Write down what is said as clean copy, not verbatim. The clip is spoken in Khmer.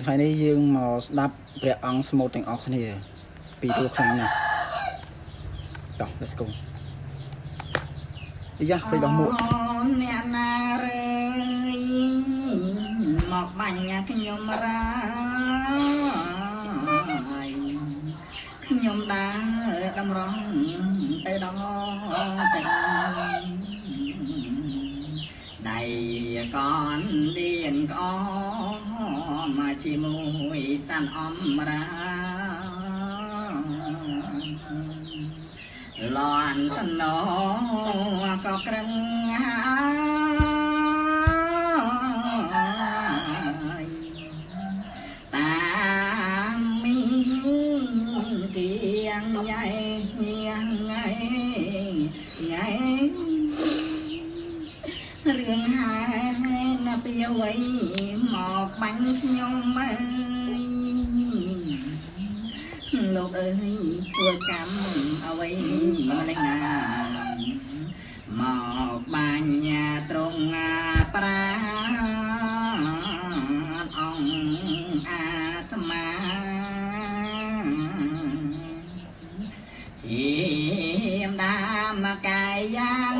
ថ្ងៃនេះយើងមកស្ដាប់ព្រះអង្គស្មូតទាំងអស់គ្នាពីទូខ្លាំងណាស់តោះ let's go យ៉ាពេកដល់មួកអ្នកណារើយមកបាញ់ខ្ញុំរាយខ្ញុំដើរតម្រង់ទៅដល់ទៅដៃកនឌៀនក្អមមកជាមួយតាន់អំរាលន់សណោក៏ក្រឹងហើយតាមមីទៀងញ៉ៃថ្ងៃរឿងហើយណាពីអ្វីមកបាញ់ខ្ញុំមើលលោកអើយធ្វើកម្មអ្វីម្លេះណាមកបាញ់ត្រង់ប្រាអង្គអាត្មាជាមដាមកាយយ៉ាង